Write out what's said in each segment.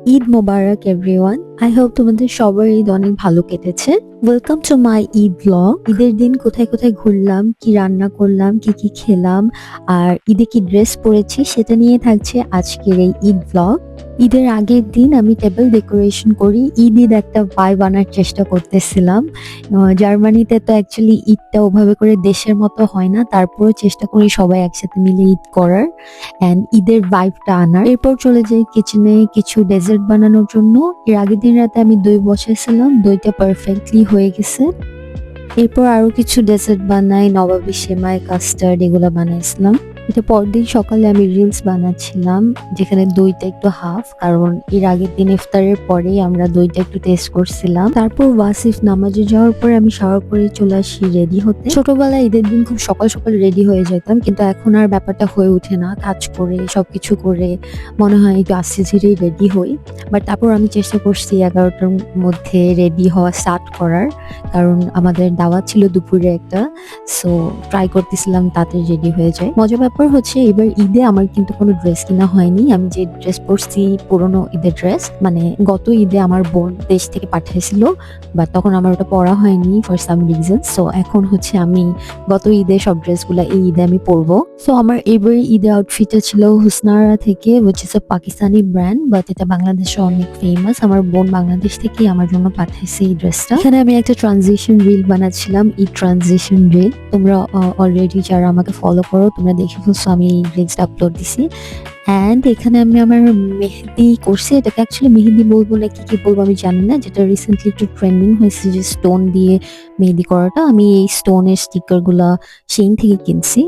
Eid Mubarak everyone. I hope তোমাদের সবার ঈদ অনেক ভালো কেটেছে। Welcome to my Eid blog. ঈদের দিন কোথায় কোথায় ঘুরলাম, কি রান্না করলাম, কি কি খেলাম, আর ঈদে কি ড্রেস পরেছি সেটা নিয়ে থাকছে আজকের এই ঈদ ব্লগ। ঈদের আগের দিন আমি টেবিল ডেকোরেশন করি, ঈদ একটা ভাইব আনার চেষ্টা করতেছিলাম। জার্মানিতে তো অ্যাকচুয়ালি ঈদটা ওভাবে করে দেশের মতো হয় না, তারপরেও চেষ্টা করি সবাই একসাথে মিলে ঈদ করার অ্যান্ড ঈদের ভাইবটা আনার। এরপর চলে যাই কিচেনে কিছু ডেজার্ট বানানোর জন্য। এর আগের দিন রাতে আমি দই বসাইছিলাম, দইটা পারফেক্টলি হয়ে গেছে। এরপর আরো কিছু ডেজার্ট বানাই, নবাবী সেমাই, কাস্টার্ড এগুলো বানাইছিলাম। এটা পরদিন সকালে আমি রিলস বানাচ্ছিলাম, যেখানে দইটা একটু হাফ, কারণ এর আগের দিন ইফতারের পরেই আমরা দইটা একটু টেস্ট করছিলাম। তারপর ওয়াসিফ নামাজে যাওয়ার পরে আমি শাওয়ার করে চলে আসি রেডি হতে। ছোটবেলায় ঈদের দিন খুব সকাল সকাল রেডি হয়ে যেতাম, কিন্তু এখন আর ব্যাপারটা হয়ে ওঠে না। কাজ করে সবকিছু করে মনে হয় একটু আস্তে ধীরেই রেডি হই, বাট তারপর আমি চেষ্টা করছি 11টার মধ্যে রেডি হওয়া স্টার্ট করার, কারণ আমাদের দাওয়াত ছিল দুপুরে একটা। সো ট্রাই করতেছিলাম তাতে রেডি হয়ে যায়। মজার ব্যাপার হচ্ছে এবার ঈদে আমার কিন্তু কোনো ড্রেস কিনা হয়নি। আমি যে ড্রেস পরছি পুরোনো ঈদের ড্রেস, মানে গত ঈদে আমার বোন দেশ থেকে পাঠিয়েছিল, বাট তখন আমার ওটা পরা হয়নি ফর সাম রিজন। সো এখন হচ্ছে আমি গত ঈদে সব ড্রেসগুলো এই ঈদে আমি পরবো। সো আমার এবার ঈদে আউটফিটটা ছিল হুসনারা থেকে, which is a Pakistani brand, but এটা বাংলাদেশে অনেক ফেমাস। আমার বোন বাংলাদেশ থেকে আমার জন্য পাঠাইছে এই ড্রেসটা। এখানে আমি একটা ট্রানজিশন রিল বানাচ্ছিলাম, ঈদ ট্রানজিশন রিল। তোমরা অলরেডি যারা আমাকে ফলো করো তোমরা দেখে ফেলছো, আমি এই রিলসটা আপলোড দিছি। অ্যান্ড এখানে আমি আমার মেহেদি করছি, এটাকে অ্যাকচুয়ালি মেহেদি বলবো না কি বলবো আমি জানি না, যেটা রিসেন্টলি একটু ট্রেন্ডিং হয়েছে যে স্টোন দিয়ে মেহেদি করাটা। আমি এই স্টোনের স্টিকার গুলা সেইন থেকে কিনছি।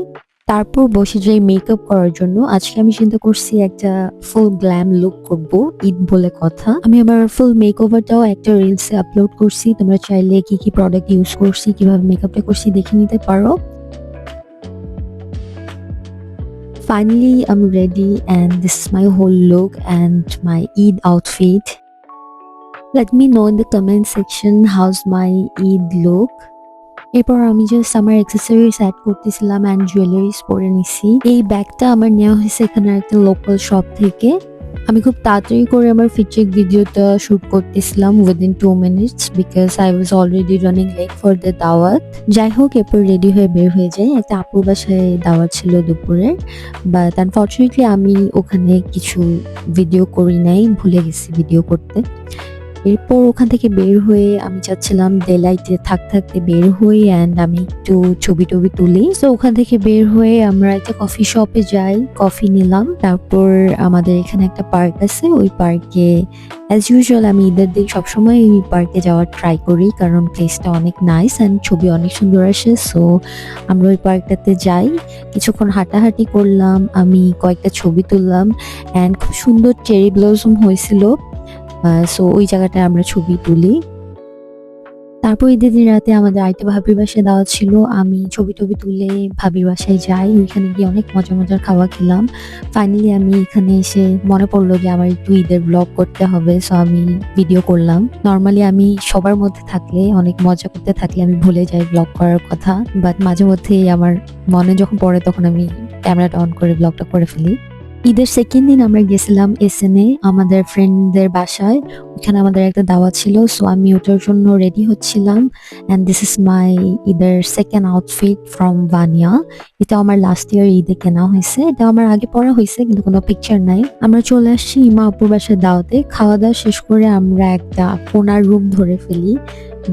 তারপর বসে যাই মেকআপ করার জন্য। আজকে আমি চিন্তা করছি একটা ফুল গ্ল্যাম লুক করব, ঈদ বলে কথা। আমি আমার ফুল মেক ওভারটাও একটা রিলসে আপলোড করছি, তোমরা চাইলে কি কি প্রোডাক্ট ইউজ করছি, কিভাবে মেকআপটা করছি দেখে নিতে পারো। Finally, I'm ready and this is my whole look and my Eid outfit. Let me know in the comment section how's my Eid look. এরপর আমি জাস্ট আমার অ্যাক্সেসরিজ অ্যাড করতেছিলাম অ্যান্ড জুয়েলারিজ পরে নিছি। এই ব্যাগটা আমার নেওয়া হয়েছে এখানে একটা লোকাল শপ থেকে। আমি খুব তাড়াতাড়ি করে আমার ফিডব্যাক ভিডিওটা শুট করতেছিলাম within 2 minutes, because I was already running late for the দাওয়াত। যাই হোক, এরপর রেডি হয়ে বের হয়ে যাই। একটা আপুর বাসায় দাওয়াত ছিল দুপুরের, বাট আনফর্চুনেটলি আমি ওখানে কিছু ভিডিও করি নাই, ভুলে গেছি ভিডিও করতে। এরপর ওখান থেকে বের হয়ে আমি চাচ্ছিলাম ডেলাইটে থাকতে বের হই অ্যান্ড আমি একটু ছবি টবি তুলি। তো ওখান থেকে বের হয়ে আমরা একটা কফি শপে যাই, কফি নিলাম। তারপর আমাদের এখানে একটা পার্ক আছে, ওই পার্কে অ্যাজ ইউজুয়াল আমি ঈদের দিন সবসময় ওই পার্কে যাওয়ার ট্রাই করি, কারণ প্লেসটা অনেক নাইস অ্যান্ড ছবি অনেক সুন্দর আসে। সো আমরা ওই পার্কটাতে যাই, কিছুক্ষণ হাঁটাহাঁটি করলাম, আমি কয়েকটা ছবি তুললাম অ্যান্ড খুব সুন্দর চেরি ব্লসম হয়েছিল। সো ওই জায়গাটায় আমরা ছবি তুলি। তারপর ঈদের দিন রাতে আমাদের আরেকটা ভাবির বাসায় দেওয়া ছিল, আমি ছবি টবি তুলে ভাবির বাসায় যাই। ওইখানে গিয়ে অনেক মজার খাওয়া খেলাম। ফাইনালি আমি এখানে এসে মনে পড়লো যে আমার একটু ঈদের ব্লগ করতে হবে, সো আমি ভিডিও করলাম। নর্মালি আমি সবার মধ্যে থাকলে, অনেক মজা করতে থাকলে আমি ভুলে যাই ব্লগ করার কথা, বাট মাঝে মধ্যেই আমার মনে যখন পড়ে তখন আমি ক্যামেরাটা অন করে ব্লগটা করে ফেলি। ঈদের সেকেন্ড দিন আমরা গেছিলাম এসএনএ আমাদের ফ্রেন্ডদের বাসায়, ওখানে আমাদের একটা দাওয়াত ছিল। সো আমি ওটার জন্য রেডি হচ্ছিলাম অ্যান্ড দিস ইজ মাই ঈদের সেকেন্ড আউটফিট ফ্রম ভানিয়া। এটা আমার লাস্ট ইয়ার ঈদে কেনা হয়েছে, এটা আমার আগে পরা হয়েছে কিন্তু কোনো পিকচার নাই। আমরা চলে আসছি ইমা আপুর বাসায় দাওয়াতে। খাওয়া দাওয়া শেষ করে আমরা একটা কোনার রুম ধরে ফেলি,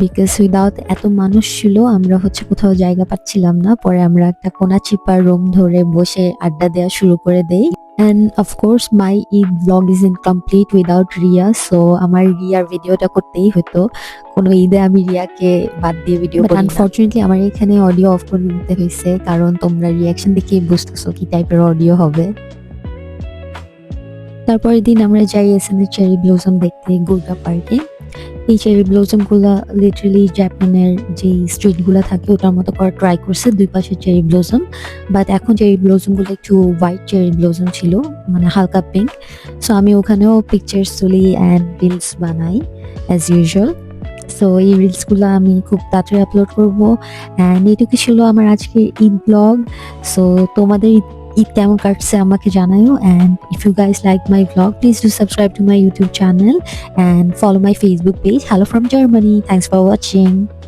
বিকজ উইদাউট এত মানুষ ছিল আমরা হচ্ছে কোথাও জায়গা পাচ্ছিলাম না। পরে আমরা একটা কোনা চিপার রুম ধরে বসে আড্ডা দেওয়া শুরু করে দেই। And of course my Eid vlog is incomplete without Ria, so আমার রিয়ার ভিডিওটা করতেই হতো। কোনো ঈদে আমি রিয়াকে বাদ দিয়ে ভিডিও করি না। আনফরচুনেটলি আমার এখানে অডিও অফ করে দিতে হয়েছে, কারণ তোমরা রিয়াকশন দেখে বুঝতেছো কি টাইপের অডিও হবে। তারপরের দিন আমরা যাই এসএনএ চেরি ব্লসম দেখতে গুলগা পার্কে। এই চেরি ব্লসম গুলা লিটারালি জাপানের যে স্ট্রিট গুলা থাকে ওটার মতো করা ট্রাই করছে, দুই পাশে চেরি ব্লসম, বাট এখন চেরি ব্লসম গুলো একটু হোয়াইট চেরি ব্লসম ছিল, মানে হালকা পিঙ্ক। সো আমি ওখানেও পিকচার্স তুলি অ্যান্ড রিলস বানাই অ্যাজ ইউজুয়াল। সো এই রিলসগুলো আমি খুব তাড়াতাড়ি আপলোড করবো। অ্যান্ড এটুকু ছিল আমার আজকে ঈদ ব্লগ। সো তোমাদের ঈদ কেমন কাটছে আমাকে জানাও, and if you guys like my vlog, please do subscribe to my YouTube channel and follow my Facebook page, Hello from Germany. Thanks for watching.